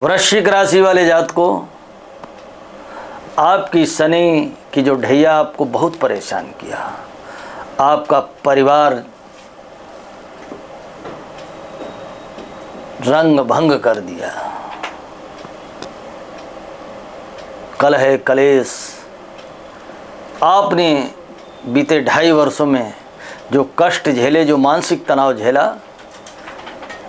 वृश्चिक राशि वाले जात को आपकी शनि की जो ढैया आपको बहुत परेशान किया, आपका परिवार रंग भंग कर दिया, कलह कलेश। आपने बीते 2.5 वर्षों में जो कष्ट झेले, जो मानसिक तनाव झेला,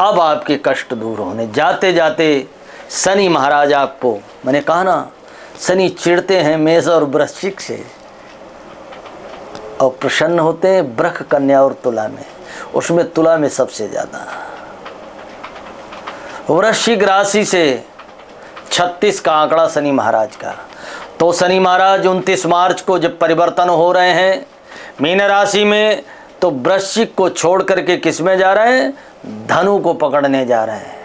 अब आपके कष्ट दूर होने जाते जाते शनि महाराज आपको, मैंने कहा ना, शनि चिढ़ते हैं मेष और वृश्चिक से और प्रसन्न होते हैं वृष, कन्या और तुला में। उसमें तुला में सबसे ज़्यादा। वृश्चिक राशि से 36 का आंकड़ा शनि महाराज का। तो शनि महाराज 29 मार्च को जब परिवर्तन हो रहे हैं मीन राशि में, तो वृश्चिक को छोड़ करके किस में जा रहे हैं? धनु को पकड़ने जा रहे हैं।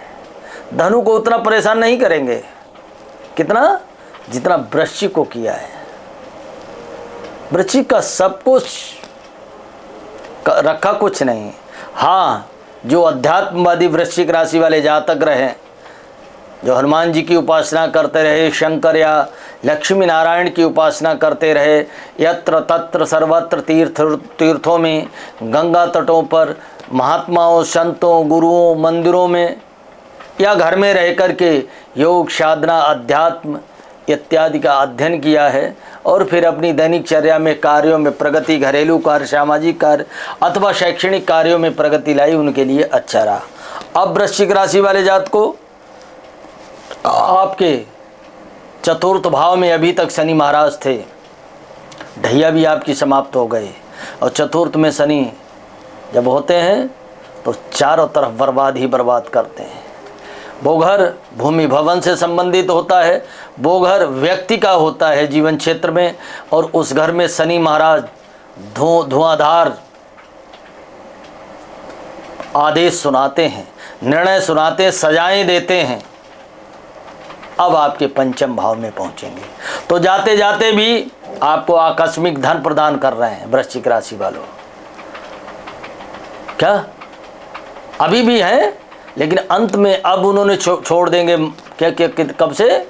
धनु को उतना परेशान नहीं करेंगे, कितना जितना वृश्चिक को किया है। वृश्चिक का सब कुछ रखा, कुछ नहीं। हाँ, जो अध्यात्मवादी वृश्चिक राशि वाले जातक रहे, जो हनुमान जी की उपासना करते रहे, शंकर या लक्ष्मी नारायण की उपासना करते रहे, यत्र तत्र सर्वत्र तीर्थों में, गंगा तटों पर, महात्माओं, संतों, गुरुओं, मंदिरों में या घर में रह कर के योग, साधना, अध्यात्म इत्यादि का अध्ययन किया है और फिर अपनी दैनिक चर्या में कार्यों में प्रगति, घरेलू कार्य, सामाजिक कार्य अथवा शैक्षणिक कार्यों में प्रगति लाई, उनके लिए अच्छा रहा। अब वृश्चिक राशि वाले जात को आपके चतुर्थ भाव में अभी तक शनि महाराज थे, ढैया भी आपकी समाप्त हो गए और चतुर्थ में शनि जब होते हैं तो चारों तरफ बर्बाद ही बर्बाद करते हैं। वो घर भूमि भवन से संबंधित होता है, वो घर व्यक्ति का होता है जीवन क्षेत्र में, और उस घर में शनि महाराज धुआंधार आदेश सुनाते हैं, निर्णय सुनाते हैं, सजाएं देते हैं। अब आपके पंचम भाव में पहुंचेंगे तो जाते जाते भी आपको आकस्मिक धन प्रदान कर रहे हैं वृश्चिक राशि वालों। क्या अभी भी हैं, लेकिन अंत में अब उन्होंने छोड़ देंगे। क्या कब से?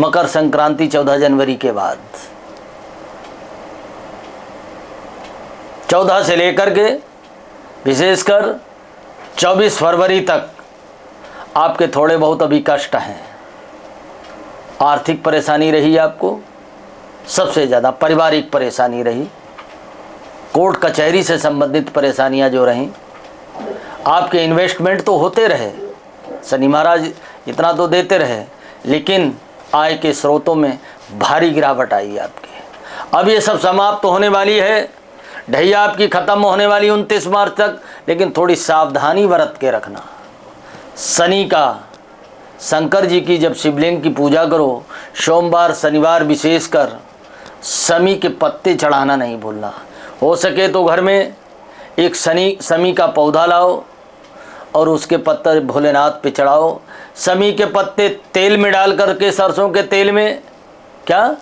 मकर संक्रांति 14 जनवरी के बाद, 14 से लेकर के विशेषकर 24 फरवरी तक आपके थोड़े बहुत अभी कष्ट हैं। आर्थिक परेशानी रही आपको, सबसे ज़्यादा पारिवारिक परेशानी रही, कोर्ट कचहरी से संबंधित परेशानियां जो रहीं। आपके इन्वेस्टमेंट तो होते रहे, शनि महाराज इतना तो देते रहे, लेकिन आय के स्रोतों में भारी गिरावट आई आपके। अब ये सब समाप्त होने वाली है, ढैया आपकी ख़त्म होने वाली 29 मार्च तक, लेकिन थोड़ी सावधानी बरत के रखना। शनि का, शंकर जी की जब शिवलिंग की पूजा करो, सोमवार शनिवार विशेषकर शमी के पत्ते चढ़ाना नहीं भूलना। हो सके तो घर में एक शमी का पौधा लाओ और उसके पत्ते भोलेनाथ पे चढ़ाओ। शमी के पत्ते तेल में डाल करके, सरसों के तेल में, क्या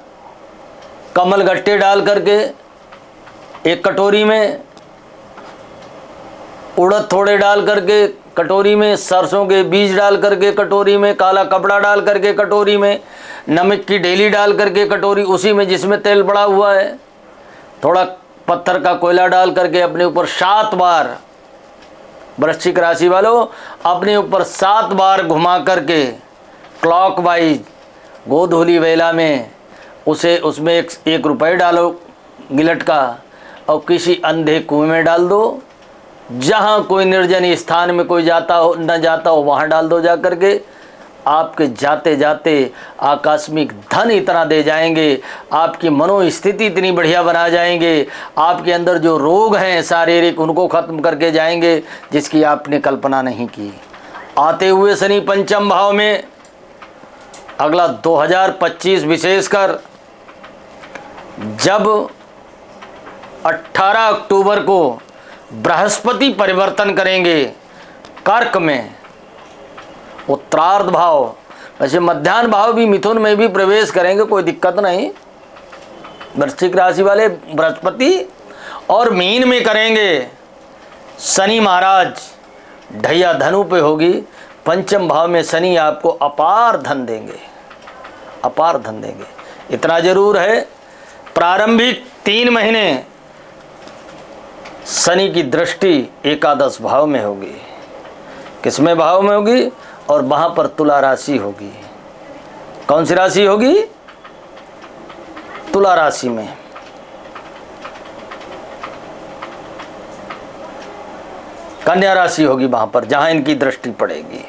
कमल गट्टे डाल करके एक कटोरी में, उड़द थोड़े डाल करके कटोरी में, सरसों के बीज डाल करके कटोरी में, काला कपड़ा डाल करके कटोरी में, नमक की ढेली डाल करके कटोरी, उसी में जिसमें तेल पड़ा हुआ है, थोड़ा पत्थर का कोयला डाल करके अपने ऊपर 7 बार, वृश्चिक राशि वालों अपने ऊपर 7 बार घुमा करके क्लॉकवाइज गोधूली वेला में उसे, उसमें एक रुपये डालो गिलट का और किसी अंधे कुएं में डाल दो। जहाँ कोई निर्जन स्थान में कोई जाता हो न जाता हो वहाँ डाल दो जा करके। आपके जाते जाते आकस्मिक धन इतना दे जाएंगे, आपकी मनोस्थिति इतनी बढ़िया बना जाएंगे, आपके अंदर जो रोग हैं शारीरिक उनको ख़त्म करके जाएंगे जिसकी आपने कल्पना नहीं की। आते हुए शनि पंचम भाव में अगला 2025 विशेषकर जब 18 अक्टूबर को बृहस्पति परिवर्तन करेंगे कर्क में, उत्तरार्ध भाव, वैसे मध्यान्ह भाव भी मिथुन में भी प्रवेश करेंगे, कोई दिक्कत नहीं। वृश्चिक राशि वाले बृहस्पति और मीन में करेंगे शनि महाराज, ढैया धनु पे होगी, पंचम भाव में शनि आपको अपार धन देंगे, अपार धन देंगे। इतना जरूर है, प्रारंभिक 3 महीने शनि की दृष्टि एकादश भाव में होगी। किसमें भाव में होगी? और वहां पर तुला राशि होगी। कौन सी राशि होगी? तुला राशि में। कन्या राशि होगी वहां पर जहां इनकी दृष्टि पड़ेगी।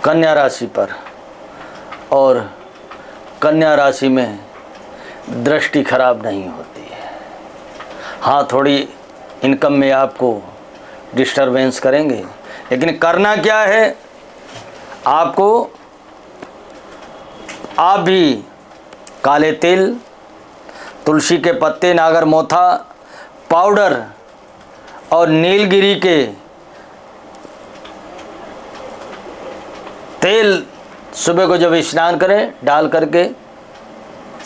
कन्या राशि पर, और कन्या राशि में दृष्टि खराब नहीं होती है। हाँ, थोड़ी इनकम में आपको डिस्टरबेंस करेंगे, लेकिन करना क्या है आपको? आप भी काले तिल, तुलसी के पत्ते, नागर मोथा पाउडर और नीलगिरी के तेल सुबह को जब स्नान करें डाल करके,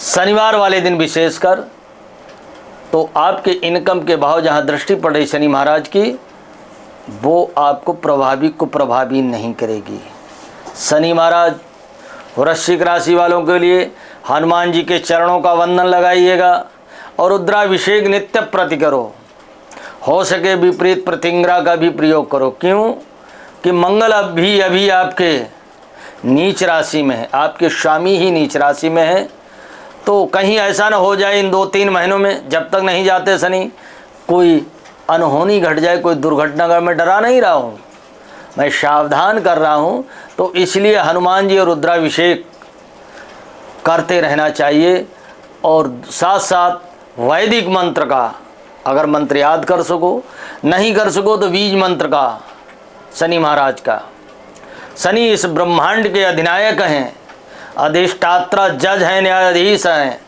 शनिवार वाले दिन विशेषकर, तो आपके इनकम के भाव जहां दृष्टि पड़ रही शनि महाराज की, वो आपको प्रभावी नहीं करेगी। शनि महाराज वृश्चिक राशि वालों के लिए हनुमान जी के चरणों का वंदन लगाइएगा और रुद्राभिषेक नित्य प्रति करो। हो सके विपरीत प्रतिंग्रा का भी प्रयोग करो। क्यों? कि मंगल अभी आपके नीच राशि में है, आपके स्वामी ही नीच राशि में है। तो कहीं ऐसा ना हो जाए इन 2-3 महीनों में, जब तक नहीं जाते शनि, कोई अनहोनी घट जाए, कोई दुर्घटना का मैं डरा नहीं रहा हूँ, मैं सावधान कर रहा हूँ। तो इसलिए हनुमान जी और रुद्राभिषेक करते रहना चाहिए। और साथ साथ वैदिक मंत्र का, अगर मंत्र याद कर सको, नहीं कर सको तो बीज मंत्र का, शनि महाराज का। शनि इस ब्रह्मांड के अधिनायक हैं, अधिष्ठाता, जज हैं, न्यायाधीश हैं,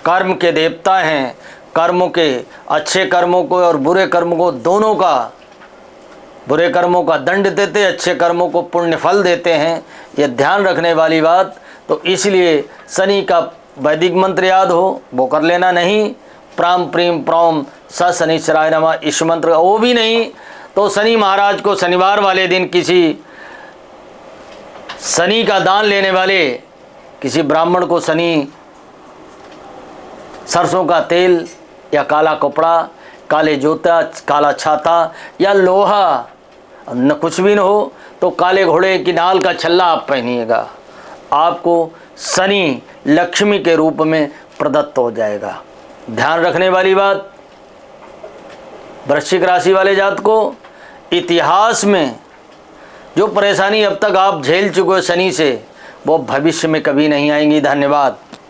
कर्म के देवता हैं। कर्मों के, अच्छे कर्मों को और बुरे कर्मों को, दोनों का, बुरे कर्मों का दंड देते, अच्छे कर्मों को पुण्य फल देते हैं। ये ध्यान रखने वाली बात। तो इसलिए शनि का वैदिक मंत्र याद हो वो कर लेना, नहीं प्राम प्रीम प्रौम स शनिश्चराय नमः इस मंत्र का, वो भी नहीं तो शनि महाराज को शनिवार वाले दिन किसी शनि का दान लेने वाले किसी ब्राह्मण को शनि सरसों का तेल या काला कपड़ा, काले जूता, काला छाता या लोहा, न कुछ भी न हो तो काले घोड़े की नाल का छल्ला आप पहनिएगा। आपको शनि लक्ष्मी के रूप में प्रदत्त हो जाएगा। ध्यान रखने वाली बात, वृश्चिक राशि वाले जात को इतिहास में जो परेशानी अब तक आप झेल चुके हो शनि से, वो भविष्य में कभी नहीं आएंगी। धन्यवाद।